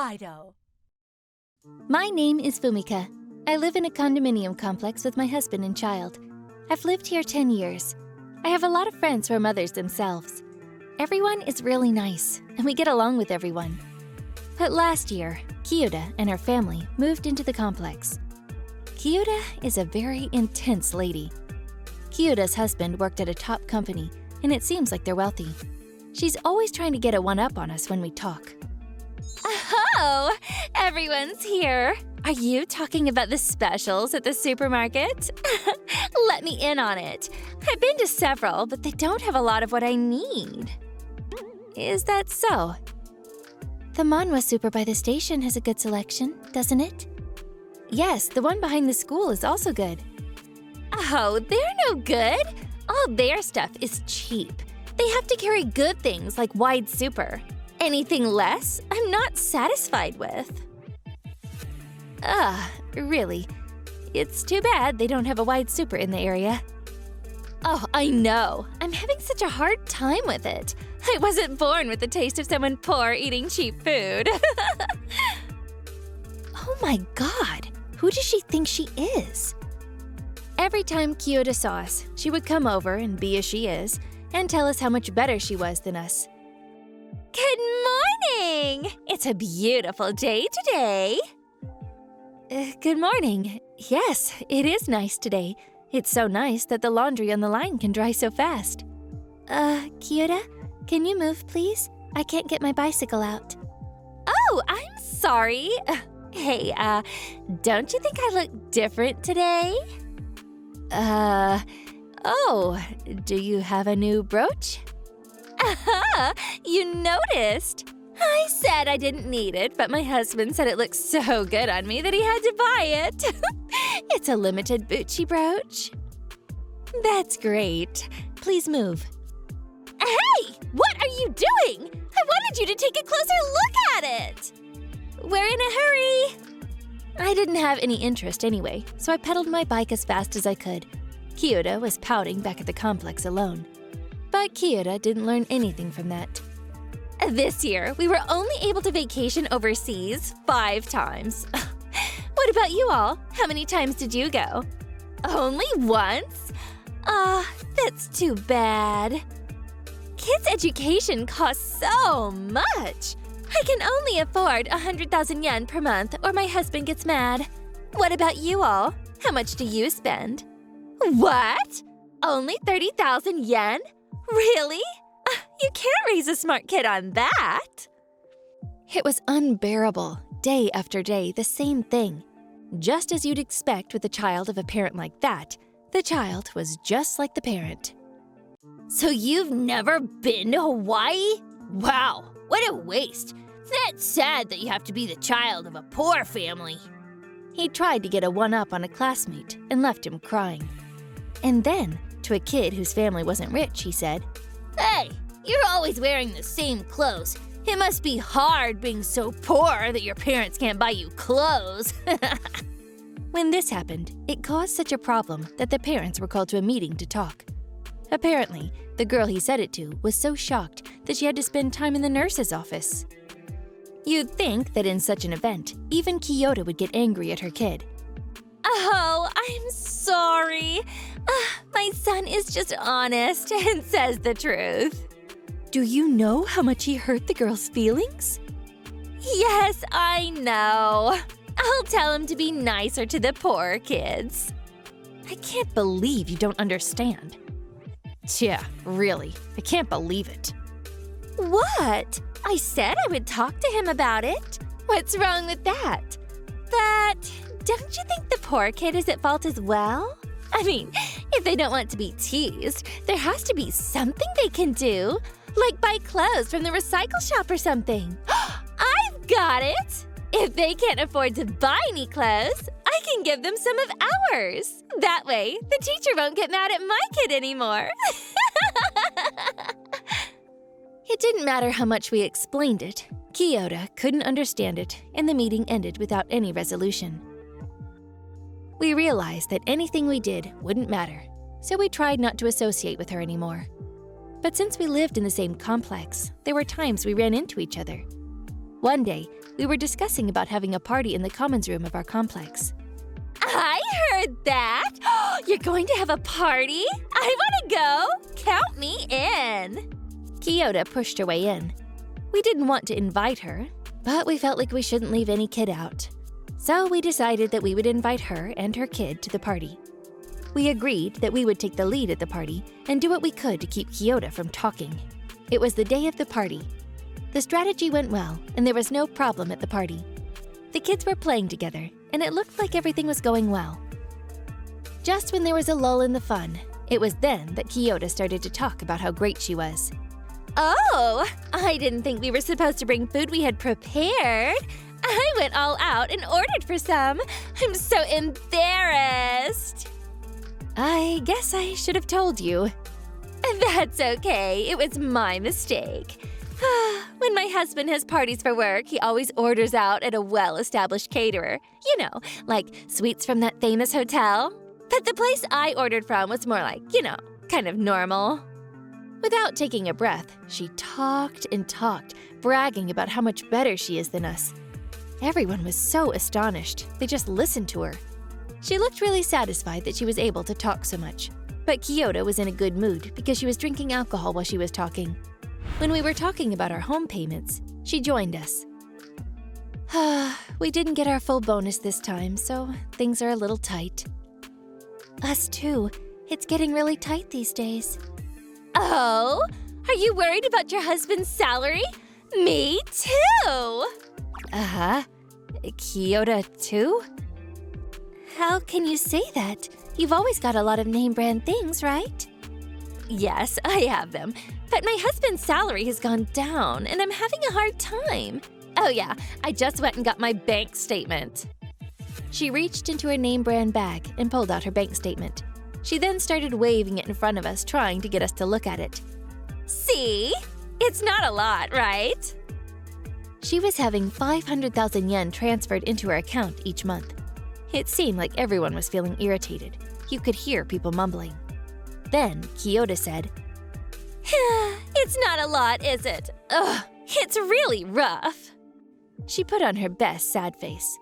Manga-Waido. My name is Fumika. I live in a condominium complex with my husband and child. I've lived here 10 years. I have a lot of friends who are mothers themselves. Everyone is really nice, and we get along with everyone. But last year, Kyuda and her family moved into the complex. Kyuda is a very intense lady. Kyuda's husband worked at a top company, and it seems like they're wealthy. She's always trying to get a one-up on us when we talk. Oh, everyone's here. Are you talking about the specials at the supermarket? Let me in on it. I've been to several, but they don't have a lot of what I need. Is that so? The manhwa super by the station has a good selection, doesn't it? Yes, the one behind the school is also good. Oh, they're no good. All their stuff is cheap. They have to carry good things like wide super. Anything less, I'm not satisfied with. Really? It's too bad they don't have a wide super in the area. Oh, I know. I'm having such a hard time with it. I wasn't born with the taste of someone poor eating cheap food. Oh my God! Who does she think she is? Every time Kyuda saw us, she would come over and be as she is, and tell us how much better she was than us. Good morning! It's a beautiful day today. Good morning. Yes, it is nice today. It's so nice that the laundry on the line can dry so fast. Kyuda, can you move, please? I can't get my bicycle out. Oh, I'm sorry. Hey, don't you think I look different today? Oh, do you have a new brooch? Aha! You noticed. I said I didn't need it, but my husband said it looked so good on me that he had to buy it. It's a limited Bucci brooch. That's great. Please move. Hey! What are you doing? I wanted you to take a closer look at it. We're in a hurry. I didn't have any interest anyway, so I pedaled my bike as fast as I could. Kyuda was pouting back at the complex alone. But Kyuda didn't learn anything from that. This year, we were only able to vacation overseas 5 times. What about you all? How many times did you go? Only once? That's too bad. Kids' education costs so much. I can only afford 100,000 yen per month or my husband gets mad. What about you all? How much do you spend? What? Only 30,000 yen? Really? You can't raise a smart kid on that. It was unbearable, day after day, the same thing. Just as you'd expect with a child of a parent like that, the child was just like the parent. So you've never been to Hawaii? Wow, what a waste. That's sad that you have to be the child of a poor family. He tried to get a one-up on a classmate and left him crying. And then, to a kid whose family wasn't rich, he said, "Hey, you're always wearing the same clothes. It must be hard being so poor that your parents can't buy you clothes." When this happened, it caused such a problem that the parents were called to a meeting to talk. Apparently, the girl he said it to was so shocked that she had to spend time in the nurse's office. You'd think that in such an event, even Kyuda would get angry at her kid. Oh, I'm sorry. My son is just honest and says the truth. Do you know how much he hurt the girl's feelings? Yes, I know. I'll tell him to be nicer to the poor kids. I can't believe you don't understand. Yeah, really, I can't believe it. What? I said I would talk to him about it. What's wrong with that? But don't you think the poor kid is at fault as well? I mean, if they don't want to be teased, there has to be something they can do, like buy clothes from the recycle shop or something. I've got it! If they can't afford to buy any clothes, I can give them some of ours. That way, the teacher won't get mad at my kid anymore. It didn't matter how much we explained it. Kyuda couldn't understand it, and the meeting ended without any resolution. We realized that anything we did wouldn't matter, so we tried not to associate with her anymore. But since we lived in the same complex, there were times we ran into each other. One day, we were discussing about having a party in the commons room of our complex. I heard that! You're going to have a party? I want to go! Count me in! Kyoto pushed her way in. We didn't want to invite her, but we felt like we shouldn't leave any kid out. So we decided that we would invite her and her kid to the party. We agreed that we would take the lead at the party and do what we could to keep Kyoto from talking. It was the day of the party. The strategy went well, and there was no problem at the party. The kids were playing together, and it looked like everything was going well. Just when there was a lull in the fun, it was then that Kyoto started to talk about how great she was. Oh, I didn't think we were supposed to bring food we had prepared. I went all out and ordered for some. I'm so embarrassed. I guess I should have told you. That's okay. It was my mistake. When my husband has parties for work, he always orders out at a well-established caterer. You know, like sweets from that famous hotel. But the place I ordered from was more like, kind of normal. Without taking a breath, she talked and talked, bragging about how much better she is than us. Everyone was so astonished, they just listened to her. She looked really satisfied that she was able to talk so much. But Kyoto was in a good mood because she was drinking alcohol while she was talking. When we were talking about our home payments, she joined us. We didn't get our full bonus this time, so things are a little tight. Us too. It's getting really tight these days. Oh, are you worried about your husband's salary? Me too! Kyoto too? How can you say that? You've always got a lot of name brand things, right? Yes, I have them. But my husband's salary has gone down, and I'm having a hard time. Oh yeah, I just went and got my bank statement. She reached into her name brand bag and pulled out her bank statement. She then started waving it in front of us, trying to get us to look at it. See? It's not a lot, right? She was having 500,000 yen transferred into her account each month. It seemed like everyone was feeling irritated. You could hear people mumbling. Then Kyoto said, It's not a lot, is it? Ugh, it's really rough. She put on her best sad face.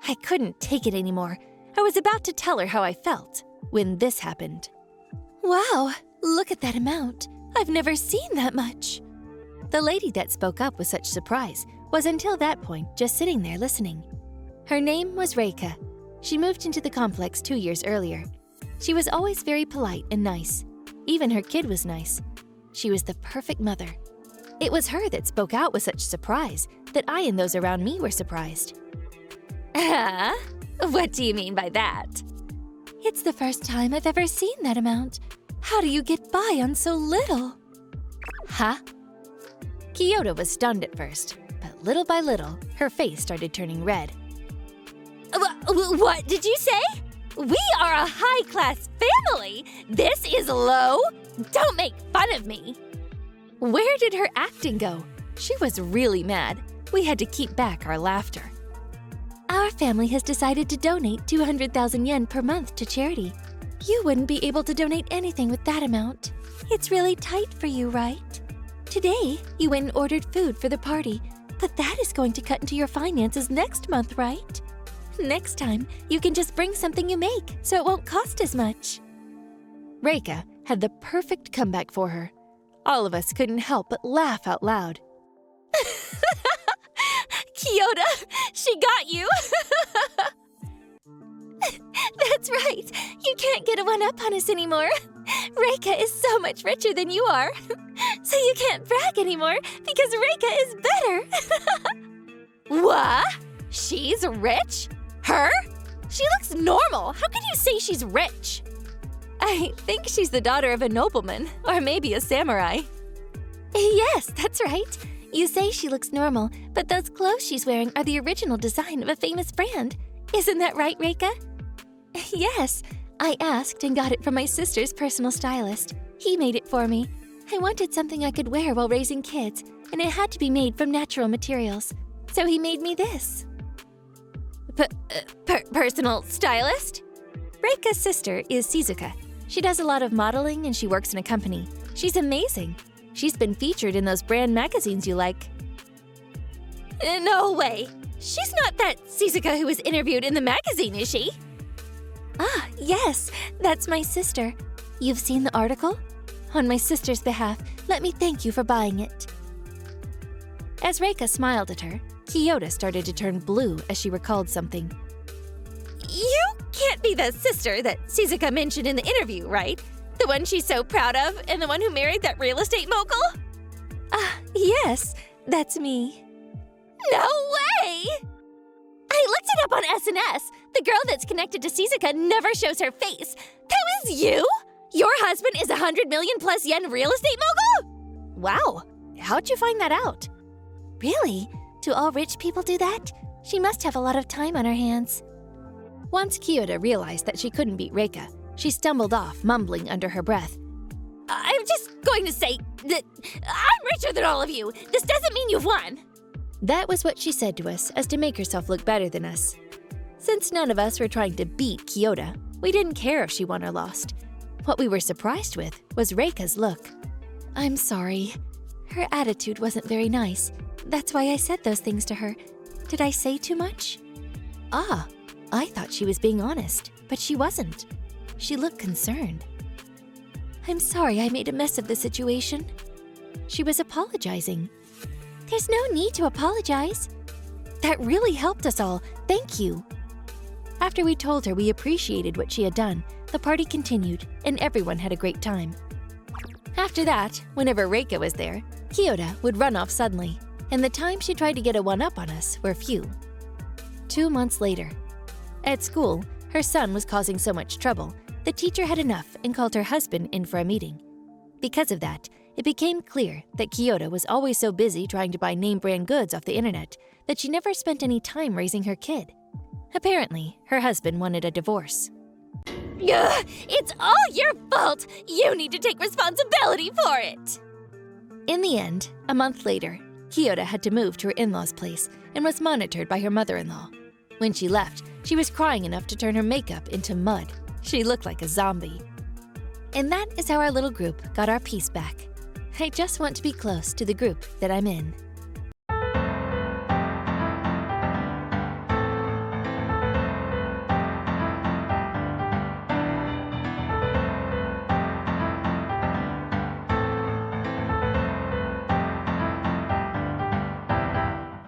I couldn't take it anymore. I was about to tell her how I felt when this happened. Wow, look at that amount. I've never seen that much. The lady that spoke up with such surprise was until that point just sitting there listening. Her name was Reika. She moved into the complex 2 years earlier. She was always very polite and nice. Even her kid was nice. She was the perfect mother. It was her that spoke out with such surprise that I and those around me were surprised. What do you mean by that? It's the first time I've ever seen that amount. How do you get by on so little? Huh? Kyoto was stunned at first, but little by little, her face started turning red. What did you say? We are a high-class family! This is low! Don't make fun of me! Where did her acting go? She was really mad. We had to keep back our laughter. Our family has decided to donate 200,000 yen per month to charity. You wouldn't be able to donate anything with that amount. It's really tight for you, right? Today, you went and ordered food for the party, but that is going to cut into your finances next month, right? Next time, you can just bring something you make, so it won't cost as much. Reika had the perfect comeback for her. All of us couldn't help but laugh out loud. Kyoto, she got you! That's right. You can't get a one-up on us anymore. Reika is so much richer than you are. So you can't brag anymore because Reika is better. What? She's rich? Her? She looks normal. How can you say she's rich? I think she's the daughter of a nobleman, or maybe a samurai. Yes, that's right. You say she looks normal, but those clothes she's wearing are the original design of a famous brand. Isn't that right, Reika? Yes, I asked and got it from my sister's personal stylist. He made it for me. I wanted something I could wear while raising kids, and it had to be made from natural materials. So he made me this. Personal stylist? Reika's sister is Shizuka. She does a lot of modeling and she works in a company. She's amazing. She's been featured in those brand magazines you like. No way. She's not that Shizuka who was interviewed in the magazine, is she? Ah, yes, that's my sister. You've seen the article? On my sister's behalf, let me thank you for buying it. As Reika smiled at her, Kyoto started to turn blue as she recalled something. You can't be the sister that Shizuka mentioned in the interview, right? The one she's so proud of and the one who married that real estate mogul? Ah, yes, that's me. No way! I looked it up on SNS. The girl that's connected to Shizuka never shows her face. That was you? Your husband is 100 million plus yen real estate mogul? Wow, how'd you find that out? Really? Do all rich people do that? She must have a lot of time on her hands. Once Kyoto realized that she couldn't beat Reika, she stumbled off, mumbling under her breath. I'm just going to say that I'm richer than all of you. This doesn't mean you've won. That was what she said to us as to make herself look better than us. Since none of us were trying to beat Kyoto, we didn't care if she won or lost. What we were surprised with was Reika's look. I'm sorry. Her attitude wasn't very nice. That's why I said those things to her. Did I say too much? Ah, I thought she was being honest, but she wasn't. She looked concerned. I'm sorry I made a mess of the situation. She was apologizing. There's no need to apologize. That really helped us all. Thank you. After we told her we appreciated what she had done, the party continued, and everyone had a great time. After that, whenever Reika was there, Kyoto would run off suddenly, and the times she tried to get a one-up on us were few. 2 months later, at school, her son was causing so much trouble, the teacher had enough and called her husband in for a meeting. Because of that, it became clear that Kyoto was always so busy trying to buy name-brand goods off the internet that she never spent any time raising her kid. Apparently, her husband wanted a divorce. Ugh, it's all your fault! You need to take responsibility for it! In the end, a month later, Kyoto had to move to her in-laws' place and was monitored by her mother-in-law. When she left, she was crying enough to turn her makeup into mud. She looked like a zombie. And that is how our little group got our peace back. I just want to be close to the group that I'm in.